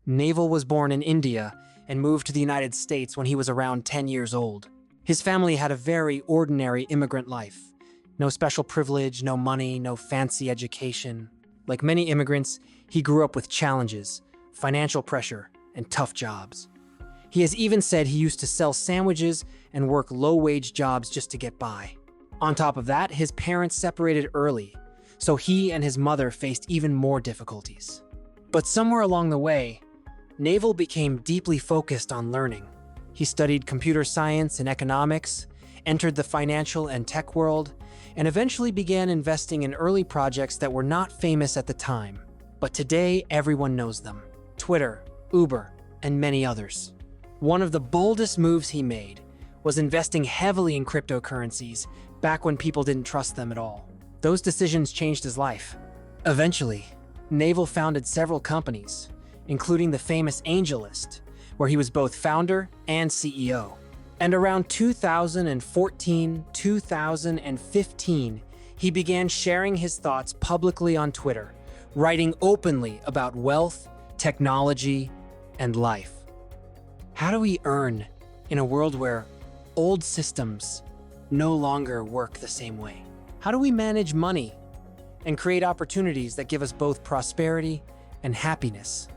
Naval was born in India and moved to the United States when he was around 10 years old. His family had a very ordinary immigrant life. No special privilege, no money, no fancy education. Like many immigrants, he grew up with challenges, financial pressure, and tough jobs. He has even said he used to sell sandwiches and work low-wage jobs just to get by. On top of that, his parents separated early, so he and his mother faced even more difficulties. But somewhere along the way, Naval became deeply focused on learning. He studied computer science and economics, entered the financial and tech world, and eventually began investing in early projects that were not famous at the time. But today, everyone knows them: Twitter, Uber, and many others. One of the boldest moves he made was investing heavily in cryptocurrencies back when people didn't trust them at all. Those decisions changed his life. Eventually, Naval founded several companies, including the famous AngelList, where he was both founder and CEO. And around 2014, 2015, he began sharing his thoughts publicly on Twitter, writing openly about wealth, technology, and life. How do we earn in a world where old systems no longer work the same way? How do we manage money and create opportunities that give us both prosperity and happiness?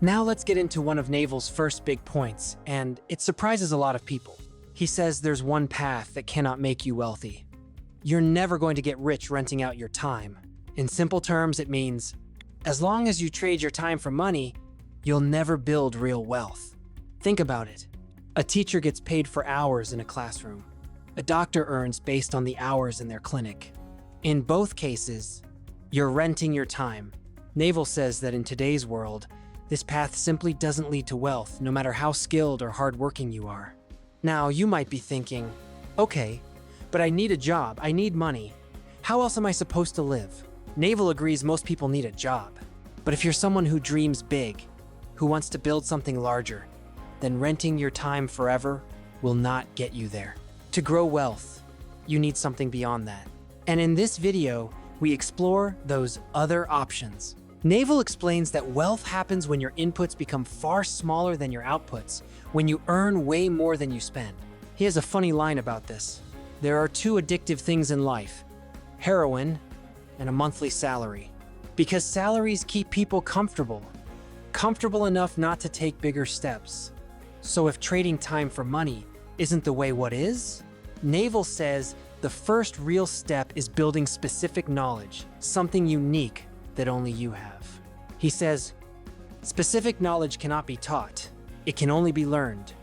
Now let's get into one of Naval's first big points, and it surprises a lot of people. He says there's one path that cannot make you wealthy. You're never going to get rich renting out your time. In simple terms, it means, as long as you trade your time for money, you'll never build real wealth. Think about it. A teacher gets paid for hours in a classroom. A doctor earns based on the hours in their clinic. In both cases, you're renting your time. Naval says that in today's world, this path simply doesn't lead to wealth, no matter how skilled or hardworking you are. Now, you might be thinking, okay, but I need a job, I need money. How else am I supposed to live? Naval agrees most people need a job. But if you're someone who dreams big, who wants to build something larger, then renting your time forever will not get you there. To grow wealth, you need something beyond that. And in this video, we explore those other options. Naval explains that wealth happens when your inputs become far smaller than your outputs, when you earn way more than you spend. He has a funny line about this. There are two addictive things in life: heroin and a monthly salary. Because salaries keep people comfortable enough not to take bigger steps. So if trading time for money isn't the way, what is? Naval says the first real step is building specific knowledge, something unique that only you have. He says, specific knowledge cannot be taught. It can only be learned.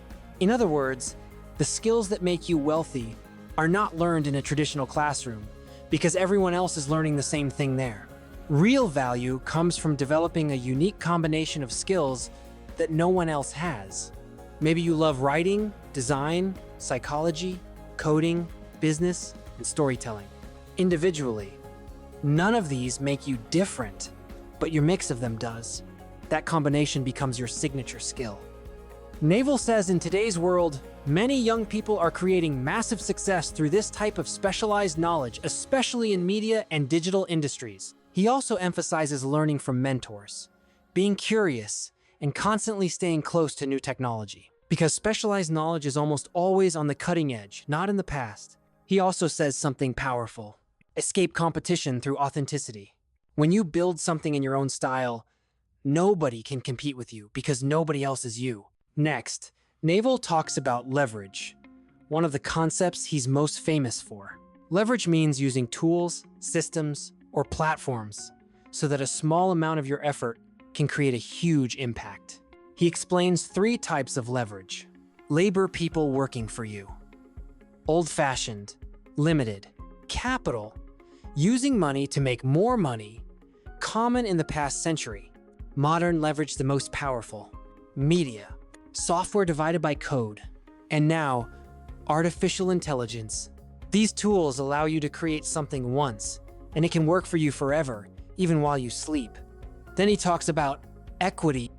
In other words, the skills that make you wealthy are not learned in a traditional classroom because everyone else is learning the same thing there. Real value comes from developing a unique combination of skills that no one else has. Maybe you love writing, design, psychology, coding, business, and storytelling. Individually, none of these make you different, but your mix of them does. That combination becomes your signature skill. Naval says in today's world, many young people are creating massive success through this type of specialized knowledge, especially in media and digital industries. He also emphasizes learning from mentors, being curious, and constantly staying close to new technology. Because specialized knowledge is almost always on the cutting edge, not in the past. He also says something powerful: escape competition through authenticity. When you build something in your own style, nobody can compete with you because nobody else is you. Next, Naval talks about leverage, one of the concepts he's most famous for. Leverage means using tools, systems, or platforms so that a small amount of your effort can create a huge impact. He explains 3 types of leverage: labor, people working for you; old-fashioned, limited; capital, using money to make more money, common in the past century; modern leverage, the most powerful; media, software divided by code; and now, artificial intelligence. These tools allow you to create something once, and it can work for you forever, even while you sleep. Then he talks about equity,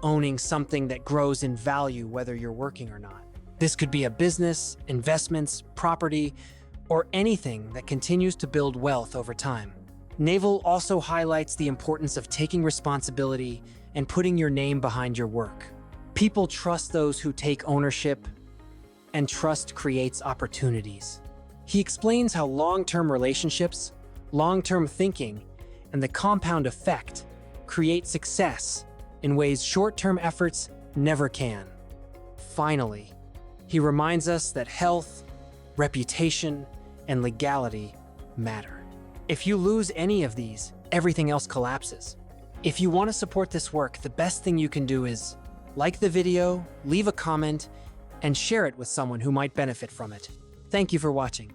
owning something that grows in value whether you're working or not. This could be a business, investments, property, or anything that continues to build wealth over time. Naval also highlights the importance of taking responsibility and putting your name behind your work. People trust those who take ownership, and trust creates opportunities. He explains how long-term relationships, long-term thinking, and the compound effect create success in ways short-term efforts never can. Finally, he reminds us that health, reputation, and legality matter. If you lose any of these, everything else collapses. If you want to support this work, the best thing you can do is like the video, leave a comment, and share it with someone who might benefit from it. Thank you for watching.